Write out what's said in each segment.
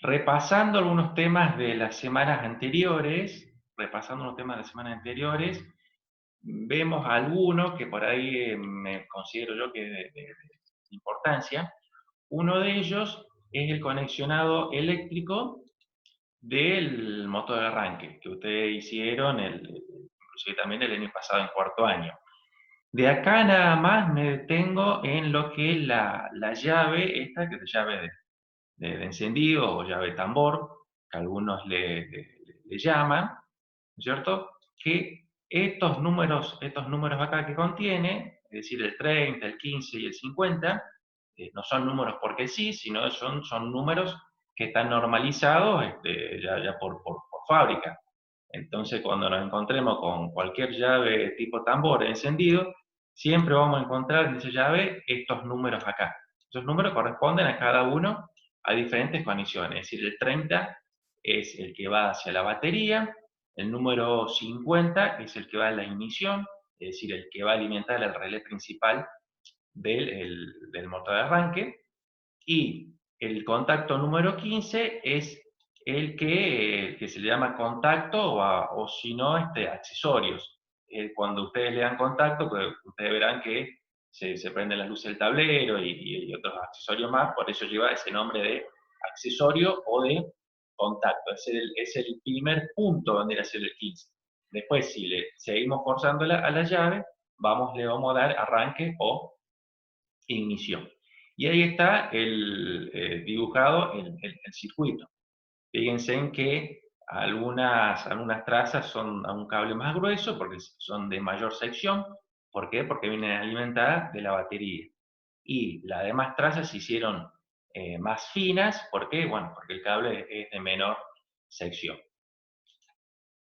Repasando algunos temas de las semanas anteriores, vemos algunos que por ahí me considero yo que de importancia. Uno de ellos es el conexionado eléctrico del motor de arranque, que ustedes hicieron inclusive también el año pasado en cuarto año. De acá nada más me detengo en lo que es la llave, esta que es llave de encendido o llave tambor, que algunos le llaman, ¿no es cierto? Que estos números acá que contiene, es decir, el 30, el 15 y el 50, no son números porque sí, sino son números que están normalizados ya por fábrica. Entonces, cuando nos encontremos con cualquier llave tipo tambor encendido, siempre vamos a encontrar en esa llave estos números acá. Esos números corresponden a cada uno a diferentes condiciones. Es decir, el 30 es el que va hacia la batería, el número 50 es el que va a la ignición, es decir, el que va a alimentar el relé principal del motor de arranque, y el contacto número 15 es el que se le llama contacto o si no, accesorios. Cuando ustedes le dan contacto, pues ustedes verán que se prenden las luces del tablero y otros accesorios más, por eso lleva ese nombre de accesorio o de contacto. Es el primer punto donde ir a hacer el 15. Después, si le seguimos forzando a la llave, le vamos a dar arranque o ignición. Y ahí está dibujado el circuito. Fíjense en que algunas trazas son a un cable más grueso porque son de mayor sección. ¿Por qué? Porque vienen alimentadas de la batería. Y las demás trazas se hicieron más finas. ¿Por qué? Bueno, porque el cable es de menor sección.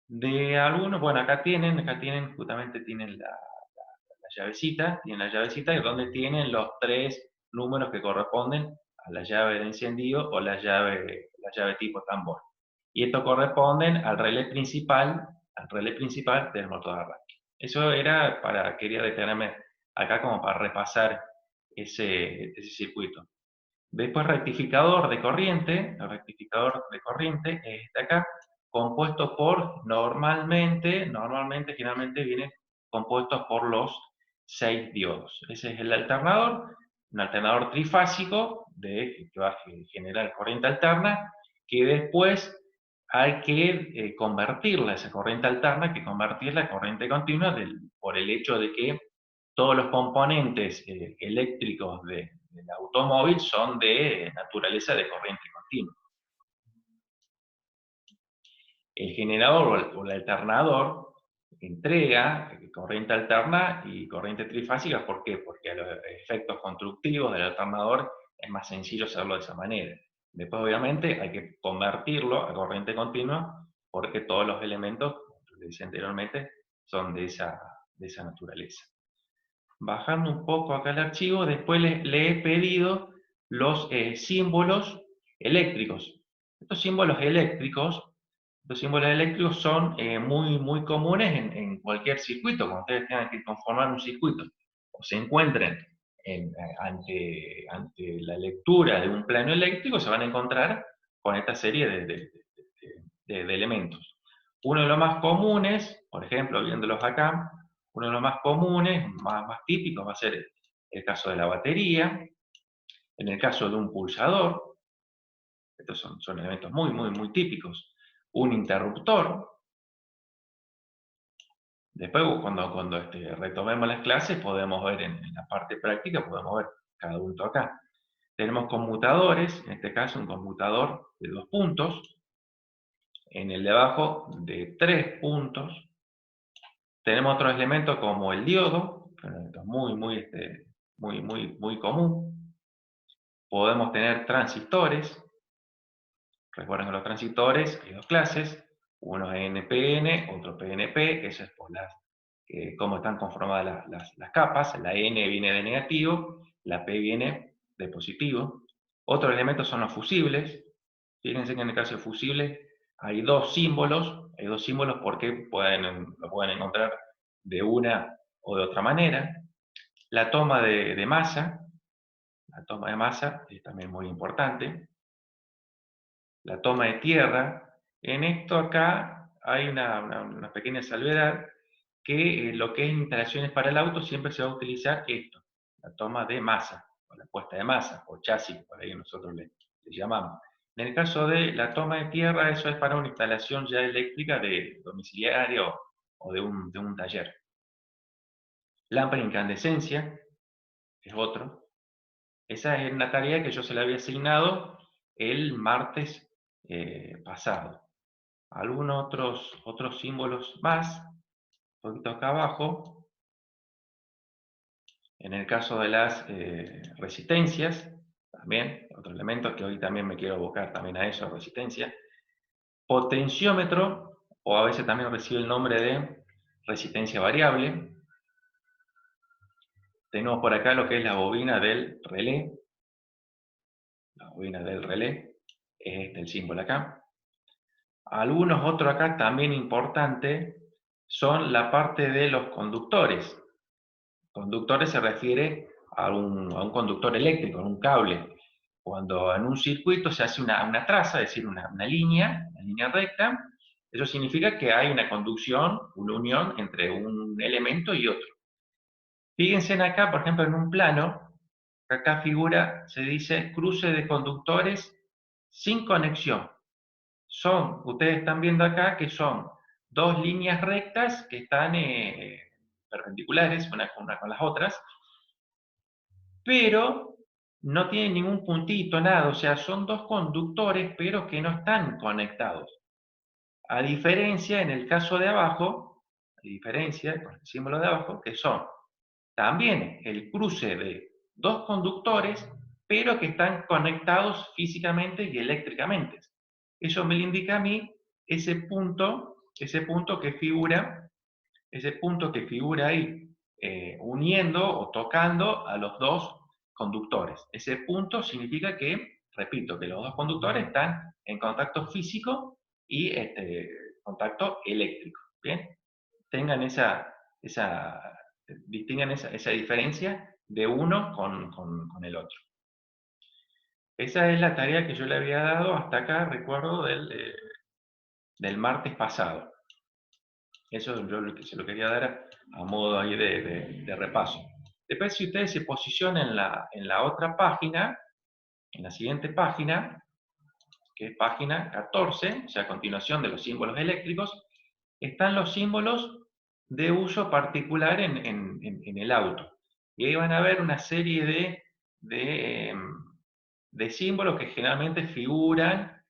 De algunos, bueno, justamente tienen tienen la llavecita donde tienen los tres números que corresponden a la llave de encendido o la llave tipo tambor. Y estos corresponden al relé principal del motor de arranque. Eso quería detenerme acá como para repasar ese circuito. Después el rectificador de corriente es este acá, compuesto generalmente viene compuesto por los 6 diodos. Ese es el alternador, un alternador trifásico que va a generar corriente alterna, que después hay que convertirla, esa corriente alterna, que convertirla a corriente continua por el hecho de que todos los componentes eléctricos del automóvil son de naturaleza de corriente continua. El generador o el alternador entrega corriente alterna y corriente trifásica. ¿Por qué? Porque a los efectos constructivos del alternador es más sencillo hacerlo de esa manera. Después, obviamente, hay que convertirlo a corriente continua porque todos los elementos, como les decía anteriormente, son de esa naturaleza. Bajando un poco acá el archivo, después le he pedido los símbolos eléctricos. Estos símbolos eléctricos son muy comunes en cualquier circuito. Cuando ustedes tengan que conformar un circuito o se encuentren ante la lectura de un plano eléctrico, se van a encontrar con esta serie de elementos. Uno de los más comunes, por ejemplo, viéndolos acá, uno de los más comunes, más típicos, va a ser el caso de la batería. En el caso de un pulsador, estos son elementos muy típicos. Un interruptor. Después, cuando retomemos las clases, podemos ver en la parte práctica, podemos ver cada uno acá. Tenemos conmutadores, en este caso un conmutador de 2 puntos, en el de abajo de 3 puntos. Tenemos otros elementos como el diodo, que es un elemento muy común. Podemos tener transistores. Recuerden que los transistores hay dos clases, uno es NPN, otro PNP, eso es por cómo están conformadas las capas. La N viene de negativo, la P viene de positivo. Otros elementos son los fusibles. Fíjense que en el caso de fusibles hay dos símbolos porque lo pueden encontrar de una o de otra manera. La toma de masa es también muy importante. la toma de tierra. En esto acá hay una pequeña salvedad, que lo que es instalaciones para el auto siempre se va a utilizar esto, la toma de masa, o la puesta de masa, o chasis, por ahí nosotros le llamamos. En el caso de la toma de tierra, eso es para una instalación ya eléctrica de domiciliario o de un taller. Lámpara de incandescencia es otro. Esa es una tarea que yo se le había asignado el martes pasado. Algunos otros símbolos más, un poquito acá abajo. En el caso de las resistencias, también, otro elemento que hoy también me quiero abocar también a eso, resistencia. Potenciómetro, o a veces también recibe el nombre de resistencia variable. Tenemos por acá lo que es la bobina del relé. La bobina del relé es este el símbolo acá. Algunos otros acá también importantes son la parte de los conductores. Conductores se refiere a un conductor eléctrico, a un cable. Cuando en un circuito se hace una traza, es decir, una línea recta, eso significa que hay una conducción, una unión entre un elemento y otro. Fíjense acá, por ejemplo, en un plano, acá figura, se dice cruce de conductores sin conexión. Ustedes están viendo acá que son dos líneas rectas que están perpendiculares una con las otras, pero no tienen ningún puntito, nada, o sea, son dos conductores, pero que no están conectados. A diferencia, en el caso de abajo, a diferencia, con el símbolo de abajo, que son también el cruce de dos conductores, pero que están conectados físicamente y eléctricamente. Eso me lo indica a mí ese punto que figura ahí, uniendo o tocando a los dos conductores. Ese punto significa que, repito, que los dos conductores están en contacto físico y contacto eléctrico. ¿Bien? Distingan esa diferencia de uno con el otro. Esa es la tarea que yo le había dado hasta acá, recuerdo, del martes pasado. Eso yo se lo quería dar a modo ahí de repaso. Después, si ustedes se posicionan en la otra página, en la siguiente página, que es página 14, o sea, a continuación de los símbolos eléctricos, están los símbolos de uso particular en el auto. Y ahí van a ver una serie de símbolos que generalmente figuran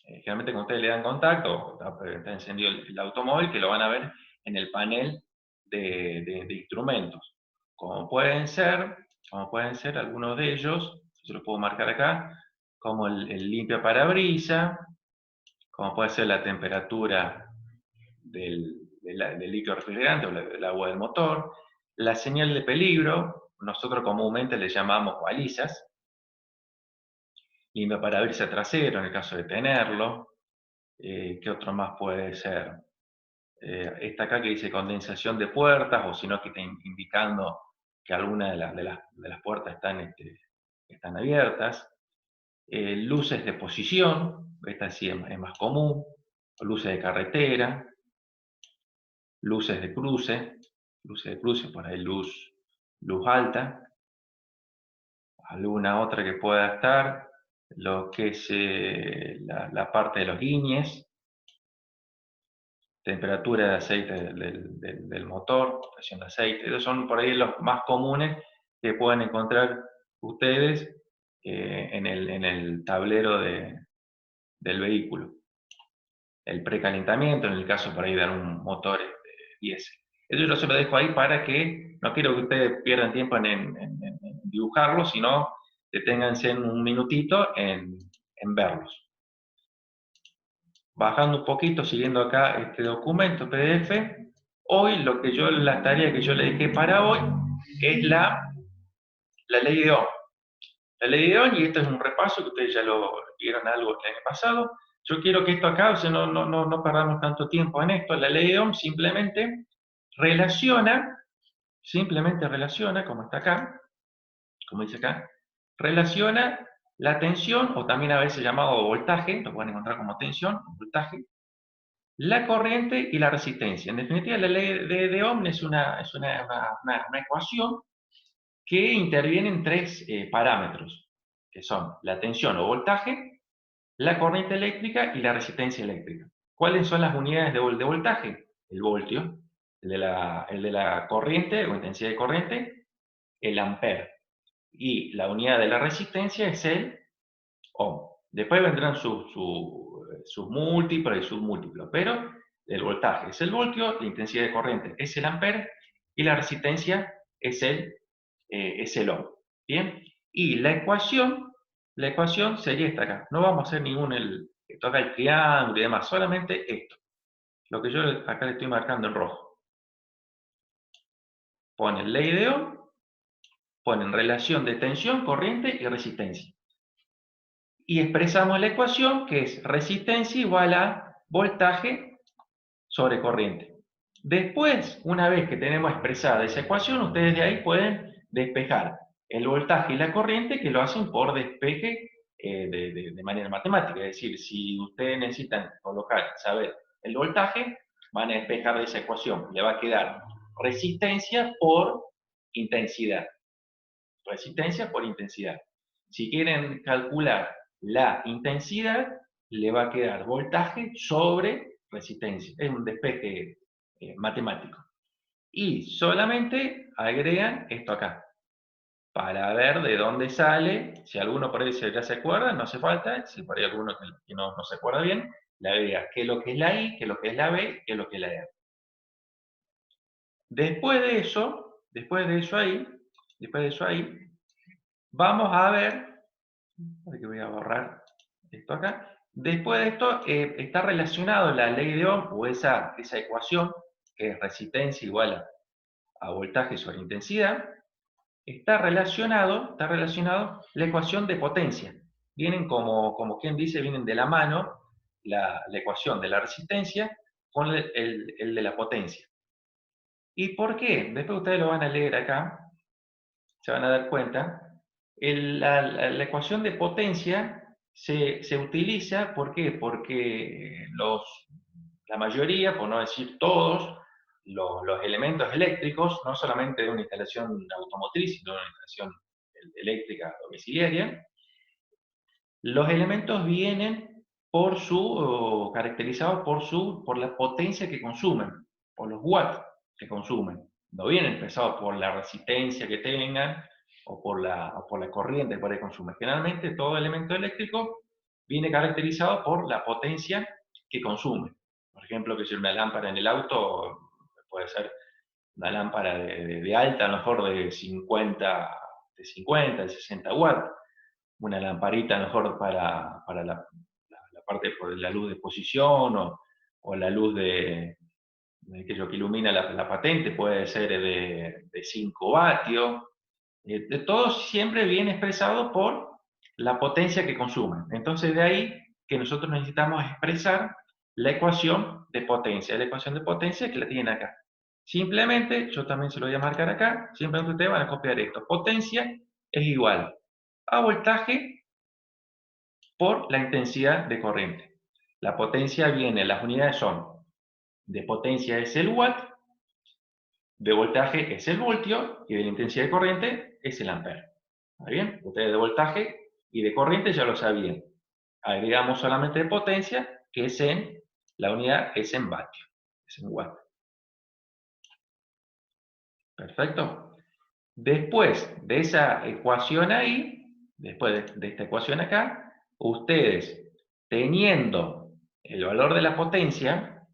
generalmente cuando ustedes le dan contacto, está encendido el automóvil, que lo van a ver en el panel de instrumentos. Como pueden ser algunos de ellos, yo los puedo marcar acá, como el limpia parabrisas, como puede ser la temperatura del líquido refrigerante o del agua del motor, la señal de peligro, nosotros comúnmente le llamamos balizas, limpia parabrisas trasero en el caso de tenerlo. ¿Qué otro más puede ser? Esta acá que dice condensación de puertas, o si no que está indicando que alguna de las puertas están abiertas. Luces de posición, esta sí es más común. Luces de carretera. Luces de cruce, por ahí luz alta. Alguna otra que pueda estar, lo que es la parte de los guiñes, temperatura de aceite del motor, presión de aceite. Esos son por ahí los más comunes que pueden encontrar ustedes en el tablero del vehículo. El precalentamiento, en el caso por ahí de un motor diésel. Eso yo se lo dejo ahí para que, no quiero que ustedes pierdan tiempo en dibujarlo, sino deténganse en un minutito en verlos. Bajando un poquito, siguiendo acá este documento PDF, hoy la tarea que yo le dejé para hoy es la ley de Ohm. La ley de Ohm, y esto es un repaso que ustedes ya lo vieron algo el año pasado. Yo quiero que esto acá, o sea, no perdamos tanto tiempo en esto. La ley de Ohm simplemente relaciona, como está acá, como dice acá, relaciona la tensión, o también a veces llamado voltaje, lo pueden encontrar como tensión, voltaje, la corriente y la resistencia. En definitiva, la ley de Ohm es una ecuación que interviene en tres parámetros, que son la tensión o voltaje, la corriente eléctrica y la resistencia eléctrica. ¿Cuáles son las unidades de voltaje? El voltio, el de la corriente o intensidad de corriente, el ampere. Y la unidad de la resistencia es el ohm. Después vendrán sus múltiplos y submúltiplos, pero el voltaje es el voltio, la intensidad de corriente es el ampere y la resistencia es el ohm. ¿Bien? Y la ecuación sería esta acá. No vamos a hacer ningún, esto acá el triángulo y demás, solamente esto. Lo que yo acá le estoy marcando en rojo. Ponen ley de Ohm, ponen relación de tensión, corriente y resistencia. Y expresamos la ecuación que es resistencia igual a voltaje sobre corriente. Después, una vez que tenemos expresada esa ecuación, ustedes de ahí pueden despejar el voltaje y la corriente, que lo hacen por despeje de manera matemática. Es decir, si ustedes necesitan saber el voltaje, van a despejar de esa ecuación. Le va a quedar resistencia por intensidad. Resistencia por intensidad. Si quieren calcular la intensidad, le va a quedar voltaje sobre resistencia. Es un despeje matemático. Y solamente agregan esto acá, para ver de dónde sale. Si alguno por ahí ya se acuerda, no hace falta. Si por ahí alguno que no se acuerda bien, le agrega qué es lo que es la I, qué es lo que es la B, qué es lo que es la E. Después de eso ahí, vamos a ver, que voy a borrar esto acá. Después de esto, está relacionado la ley de Ohm, o esa ecuación, que es resistencia igual a voltaje sobre intensidad, está relacionado la ecuación de potencia. Vienen como quien dice, vienen de la mano la ecuación de la resistencia con el de la potencia. ¿Y por qué? Después ustedes lo van a leer acá, se van a dar cuenta. La ecuación de potencia se utiliza, ¿por qué? Porque la mayoría, por no decir todos, los elementos eléctricos, no solamente de una instalación automotriz, sino de una instalación eléctrica domiciliaria, los elementos vienen caracterizados por la potencia que consumen, por los watts que consumen. No vienen expresados por la resistencia que tengan o por la corriente que consumen. Generalmente todo elemento eléctrico viene caracterizado por la potencia que consume. Por ejemplo, que si una lámpara en el auto puede ser una lámpara de alta, a lo mejor de 60 watts, una lamparita mejor para la parte por la luz de exposición o la luz que ilumina la patente, puede ser de 5 vatios. Todo siempre viene expresado por la potencia que consumen. Entonces de ahí que nosotros necesitamos expresar la ecuación de potencia. La ecuación de potencia que la tienen acá. Simplemente, yo también se lo voy a marcar acá, simplemente ustedes van a copiar esto. Potencia es igual a voltaje por la intensidad de corriente. La potencia viene, las unidades son, de potencia es el watt, de voltaje es el voltio, y de la intensidad de corriente es el ampere. ¿Está bien? Ustedes de voltaje y de corriente ya lo sabían. Agregamos solamente de potencia, que la unidad es en vatio, es en watt. Perfecto. Después de esa ecuación ahí, después de esta ecuación acá, ustedes teniendo el valor de la potencia,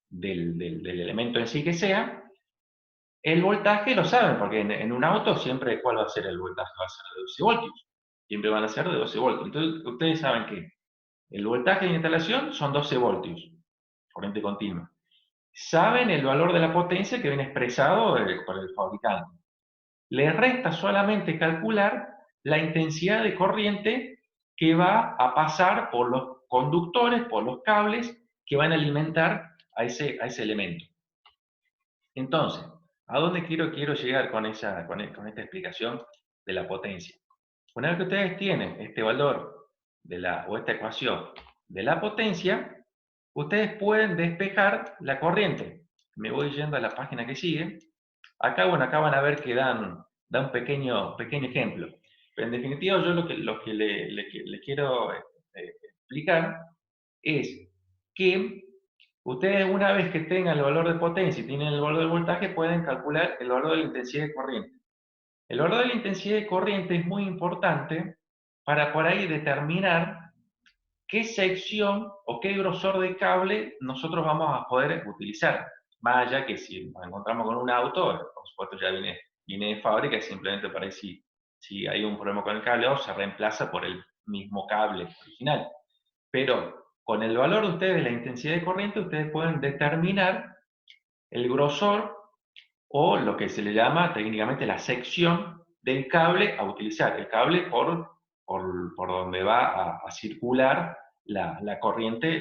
del elemento en sí que sea, el voltaje lo saben, porque en un auto siempre, ¿cuál va a ser el voltaje? Va a ser de 12 voltios. Siempre van a ser de 12 voltios. Entonces, ustedes saben que el voltaje de instalación son 12 voltios, corriente continua. Saben el valor de la potencia que viene expresado por el fabricante. Les resta solamente calcular la intensidad de corriente que va a pasar por los conductores, por los cables que van a alimentar a ese elemento. Entonces, ¿a dónde quiero llegar con esta explicación de la potencia? Una vez que ustedes tienen este valor o esta ecuación de la potencia, ustedes pueden despejar la corriente. Me voy yendo a la página que sigue. Acá, bueno, acá van a ver que da un pequeño ejemplo. Pero en definitiva, yo lo que le quiero explicar es que ustedes, una vez que tengan el valor de potencia y tienen el valor de voltaje, pueden calcular el valor de la intensidad de corriente. El valor de la intensidad de corriente es muy importante para por ahí determinar qué sección o qué grosor de cable nosotros vamos a poder utilizar. Más allá que si nos encontramos con un auto, por supuesto ya viene de fábrica y simplemente para ahí si hay un problema con el cable o se reemplaza por el mismo cable original. Pero con el valor de ustedes de la intensidad de corriente, ustedes pueden determinar el grosor o lo que se le llama técnicamente la sección del cable a utilizar, el cable por donde va a circular la corriente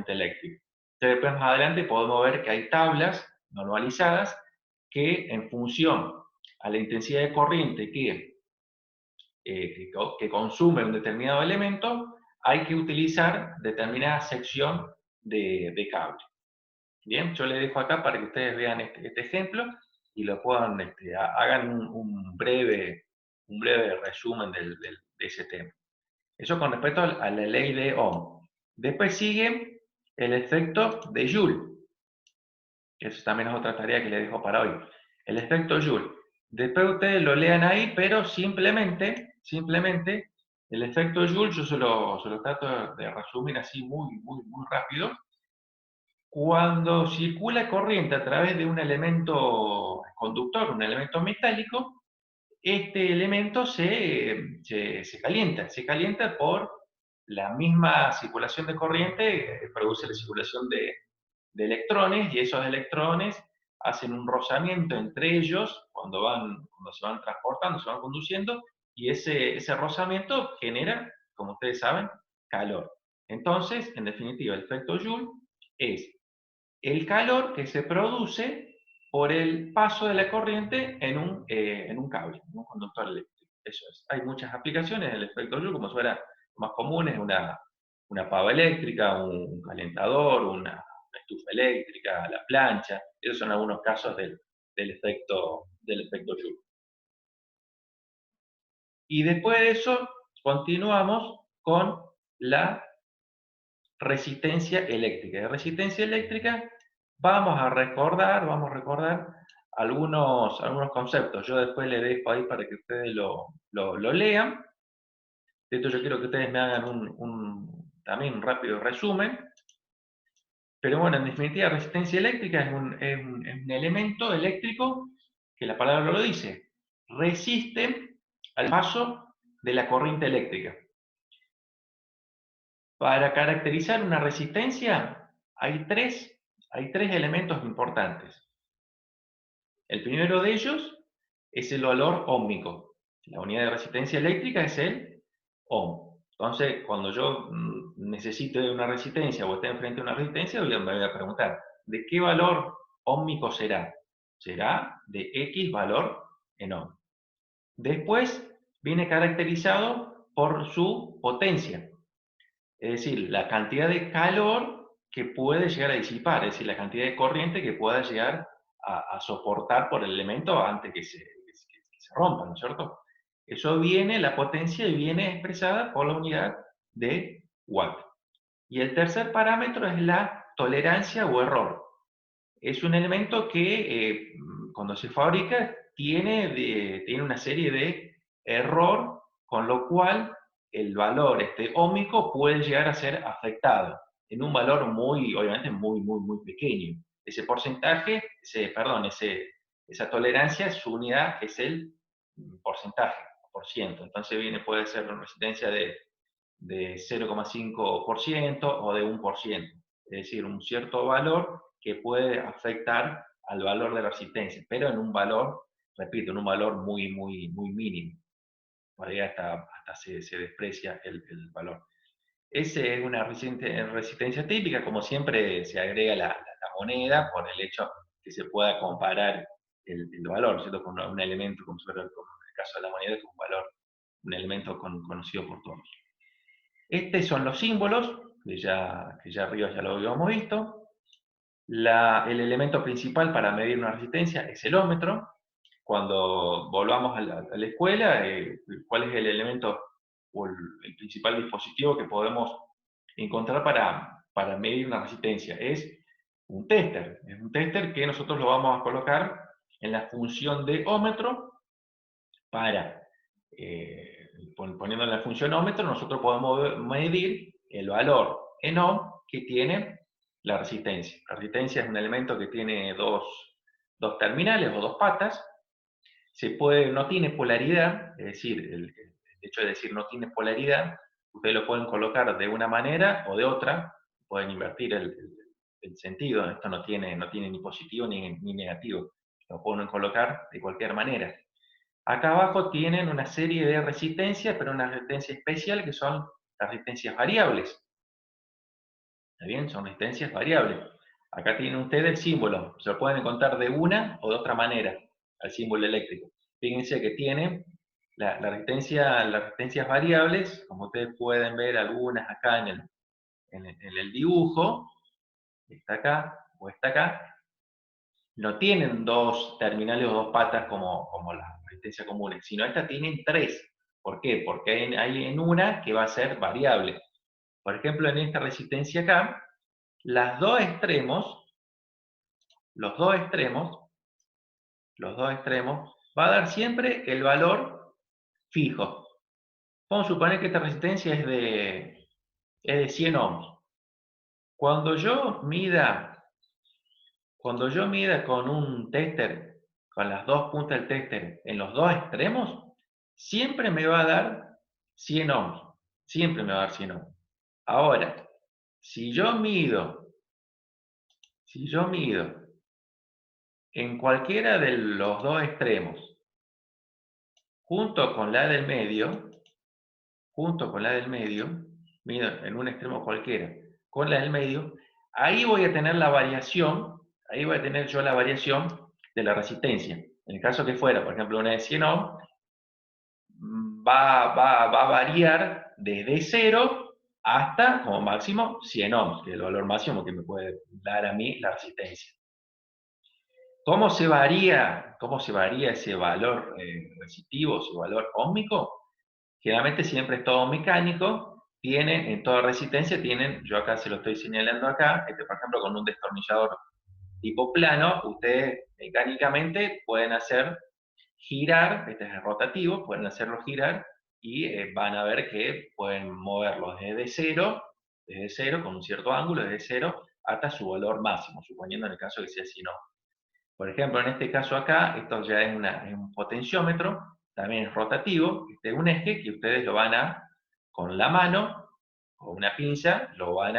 eléctrica. Entonces, después más adelante podemos ver que hay tablas normalizadas que en función a la intensidad de corriente que consume un determinado elemento, hay que utilizar determinada sección de cable. Bien, yo les dejo acá para que ustedes vean este ejemplo y lo puedan, hagan un breve resumen de ese tema. Eso con respecto a la ley de Ohm. Después sigue el efecto de Joule. Eso también es otra tarea que les dejo para hoy. El efecto Joule. Después ustedes lo lean ahí, pero simplemente el efecto Joule, yo se lo trato de resumir así muy rápido. Cuando circula corriente a través de un elemento conductor, un elemento metálico, este elemento se calienta por la misma circulación de corriente, produce la circulación de electrones, y esos electrones hacen un rozamiento entre ellos cuando se van transportando, se van conduciendo, y ese rozamiento genera, como ustedes saben, calor. Entonces, en definitiva, el efecto Joule es el calor que se produce por el paso de la corriente en un cable, en un conductor eléctrico. Eso es. Hay muchas aplicaciones del efecto Joule, como fuera más comunes, una pava eléctrica, un calentador, una estufa eléctrica, la plancha. Esos son algunos casos del efecto Joule. Y después de eso, continuamos con la resistencia eléctrica. De resistencia eléctrica vamos a recordar algunos conceptos. Yo después le dejo ahí para que ustedes lo lean. De esto yo quiero que ustedes me hagan también un rápido resumen. Pero bueno, en definitiva, resistencia eléctrica es un elemento eléctrico que la palabra lo dice. Resiste al paso de la corriente eléctrica. Para caracterizar una resistencia hay tres elementos importantes. El primero de ellos es el valor óhmico. La unidad de resistencia eléctrica es el ohm. Entonces, cuando yo necesito de una resistencia o esté enfrente de una resistencia, me voy a preguntar, ¿de qué valor óhmico será? Será de X valor en ohm. Después viene caracterizado por su potencia. Es decir, la cantidad de calor que puede llegar a disipar, es decir, la cantidad de corriente que pueda llegar a soportar por el elemento antes que se rompa, ¿no es cierto? La potencia viene expresada por la unidad de watt. Y el tercer parámetro es la tolerancia o error. Es un elemento que cuando se fabrica tiene una serie de error, con lo cual el valor óhmico puede llegar a ser afectado en un valor obviamente muy pequeño. Ese porcentaje, esa tolerancia, su unidad es el porcentaje, por ciento. Entonces puede ser una resistencia de 0,5% o de 1%. Es decir, un cierto valor que puede afectar al valor de la resistencia, pero en un valor, repito, en un valor muy mínimo. Por ahí hasta se desprecia el valor. Esa es una resistencia típica, como siempre se agrega la moneda por el hecho que se pueda comparar el valor, ¿cierto? Con un elemento como el caso de la moneda, con un valor un elemento conocido por todos. Estos son los símbolos, que ya arriba ya lo habíamos visto. El elemento principal para medir una resistencia es el ómetro. Cuando volvamos a la escuela, ¿cuál es el elemento o el principal dispositivo que podemos encontrar para medir una resistencia? Es un tester. Es un tester que nosotros lo vamos a colocar en la función de ómetro para, poniendo en la función ómetro, nosotros podemos medir el valor en ohm que tiene la resistencia. La resistencia es un elemento que tiene dos terminales o dos patas. No tiene polaridad, es decir, el hecho de decir no tiene polaridad, ustedes lo pueden colocar de una manera o de otra, pueden invertir el sentido, esto no tiene ni positivo ni negativo, lo pueden colocar de cualquier manera. Acá abajo tienen una serie de resistencias, pero una resistencia especial que son las resistencias variables. ¿Está bien? Son resistencias variables. Acá tienen ustedes el símbolo, se lo pueden encontrar de una o de otra manera, al símbolo eléctrico. Fíjense que tiene las resistencias variables, como ustedes pueden ver algunas acá en el dibujo, está acá o está acá, no tienen dos terminales o dos patas como las resistencias comunes, sino estas tienen tres. ¿Por qué? Porque hay en una que va a ser variable. Por ejemplo, en esta resistencia acá, los dos extremos, va a dar siempre el valor fijo. Vamos a suponer que esta resistencia es de 100 ohms. Cuando yo mida con un tester, con las dos puntas del tester en los dos extremos, siempre me va a dar 100 ohms. Siempre me va a dar 100 ohms. Ahora, si yo mido en cualquiera de los dos extremos, junto con la del medio, mido en un extremo cualquiera, con la del medio, ahí voy a tener la variación, ahí voy a tener yo la variación de la resistencia. En el caso que fuera, por ejemplo, una de 100 ohms, va a variar desde 0 hasta, como máximo, 100 ohms, que es el valor máximo que me puede dar a mí la resistencia. ¿Cómo se varía ese valor resistivo, ese valor óhmico? Generalmente siempre es todo mecánico, en toda resistencia yo acá se lo estoy señalando acá, por ejemplo con un destornillador tipo plano, ustedes mecánicamente pueden hacer girar, este es el rotativo, pueden hacerlo girar y van a ver que pueden moverlo desde cero, con un cierto ángulo, desde 0 hasta su valor máximo, suponiendo en el caso que sea así, no. Por ejemplo, en este caso acá, esto ya es un potenciómetro, también es rotativo, este es un eje que ustedes lo van con la mano, con una pinza, lo van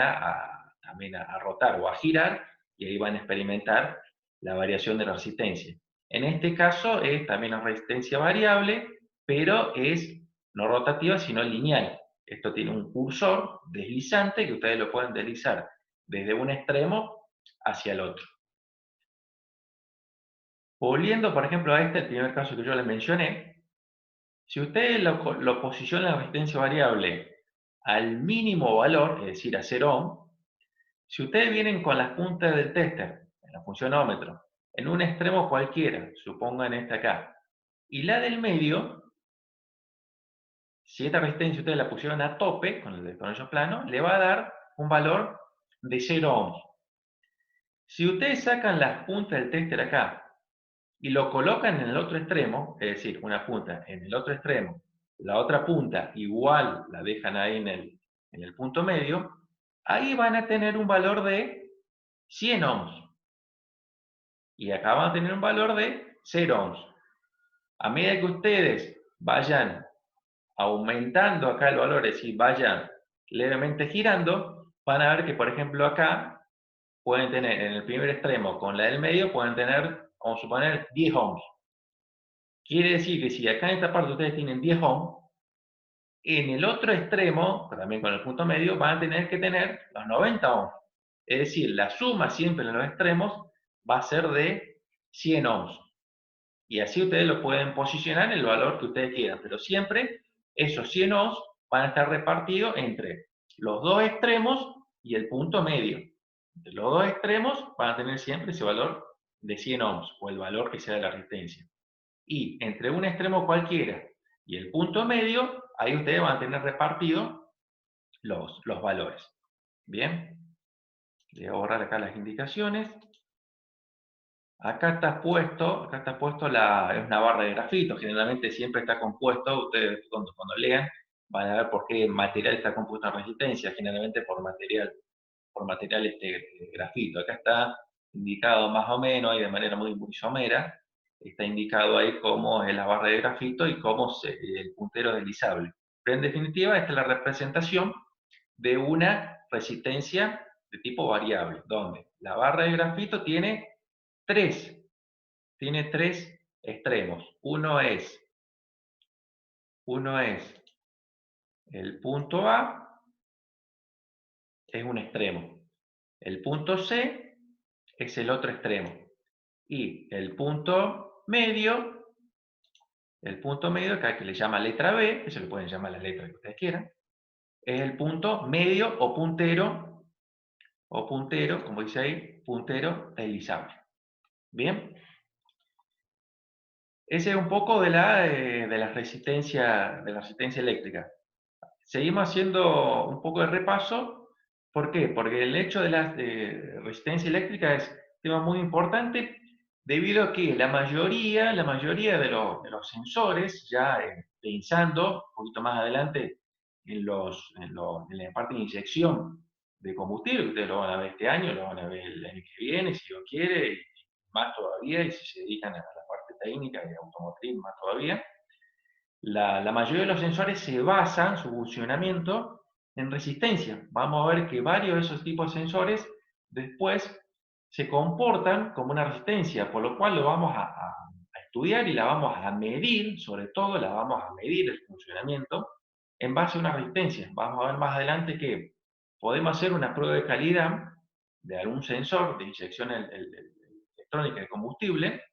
también a rotar o a girar, y ahí van a experimentar la variación de la resistencia. En este caso es también una resistencia variable, pero es no rotativa, sino lineal. Esto tiene un cursor deslizante que ustedes lo pueden deslizar desde un extremo hacia el otro. Volviendo, por ejemplo, a el primer caso que yo les mencioné, si ustedes lo posicionan la resistencia variable al mínimo valor, es decir, a 0 ohm, si ustedes vienen con las puntas del tester, en la función ómetro, en un extremo cualquiera, supongan esta acá, y la del medio, si esta resistencia ustedes la pusieron a tope, con el destornillo plano, le va a dar un valor de 0 ohms. Si ustedes sacan las puntas del tester acá, y lo colocan en el otro extremo, es decir, una punta en el otro extremo, la otra punta igual la dejan ahí en el punto medio, ahí van a tener un valor de 100 ohms. Y acá van a tener un valor de 0 ohms. A medida que ustedes vayan aumentando acá el valor, es decir, vayan levemente girando, van a ver que, por ejemplo, acá pueden tener en el primer extremo con la del medio, pueden tener, vamos a suponer, 10 ohms. Quiere decir que si acá en esta parte ustedes tienen 10 ohms, en el otro extremo, también con el punto medio, van a tener que tener los 90 ohms. Es decir, la suma siempre en los extremos va a ser de 100 ohms. Y así ustedes lo pueden posicionar en el valor que ustedes quieran, pero siempre esos 100 ohms van a estar repartidos entre los dos extremos y el punto medio. Entre los dos extremos van a tener siempre ese valor de 100 ohms, o el valor que sea de la resistencia. Y entre un extremo cualquiera y el punto medio, ahí ustedes van a tener repartidos los valores. Bien, voy a borrar acá las indicaciones. Acá está puesto es una barra de grafito, generalmente siempre está compuesto, ustedes cuando lean van a ver por qué material está compuesto en resistencia, generalmente por material grafito. Acá está indicado más o menos, y de manera muy somera, está indicado ahí cómo es la barra de grafito y cómo el puntero deslizable. Pero en definitiva, esta es la representación de una resistencia de tipo variable, donde la barra de grafito tiene tres extremos. Uno es el punto A, es un extremo. El punto C es el otro extremo. Y el punto medio, que le llama letra B, que se le pueden llamar la letra que ustedes quieran, es el punto medio o puntero, como dice ahí, puntero deslizable. ¿Bien? Ese es un poco de la resistencia eléctrica. Seguimos haciendo un poco de repaso. ¿Por qué? Porque el hecho de la resistencia eléctrica es un tema muy importante, debido a que la mayoría de los sensores, ya pensando un poquito más adelante en la parte de inyección de combustible, que ustedes lo van a ver este año, lo van a ver el año que viene, si Dios quiere, y más todavía, y si se dedican a la parte técnica de automotriz, más todavía. La mayoría de los sensores se basan su funcionamiento en resistencia. Vamos a ver que varios de esos tipos de sensores después se comportan como una resistencia, por lo cual lo vamos a estudiar y la vamos a medir, sobre todo la vamos a medir el funcionamiento en base a una resistencia. Vamos a ver más adelante que podemos hacer una prueba de calidad de algún sensor de inyección electrónica de combustible,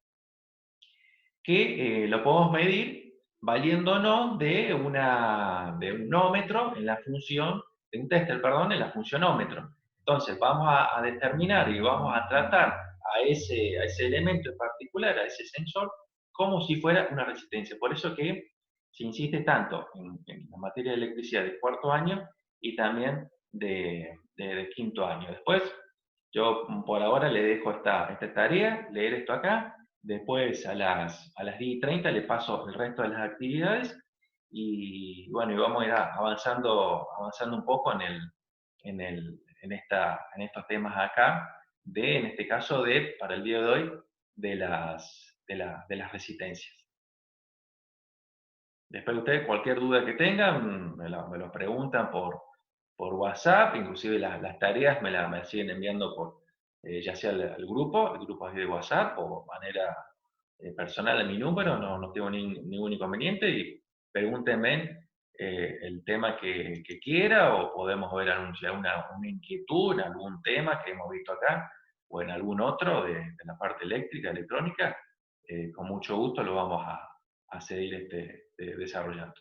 que lo podemos medir valiéndonos de un ómetro en la función, de un tester, perdón, en la función ómetro. Entonces vamos a determinar y vamos a tratar a ese elemento en particular, a ese sensor, como si fuera una resistencia. Por eso que se insiste tanto en la materia de electricidad de cuarto año y también de quinto año. Después, yo por ahora le dejo esta tarea, leer esto acá. Después a las 10:30 le paso el resto de las actividades y bueno, y vamos a ir avanzando un poco en estos temas acá, en este caso, para el día de hoy, de las resistencias. Después ustedes, cualquier duda que tengan, me lo preguntan por WhatsApp, inclusive las tareas me siguen enviando ya sea el grupo de WhatsApp, o de manera personal a mi número, no tengo ningún inconveniente, y pregúntenme el tema que quiera, o podemos ver una inquietud en algún tema que hemos visto acá, o en algún otro de la parte eléctrica, electrónica, con mucho gusto lo vamos a seguir desarrollando.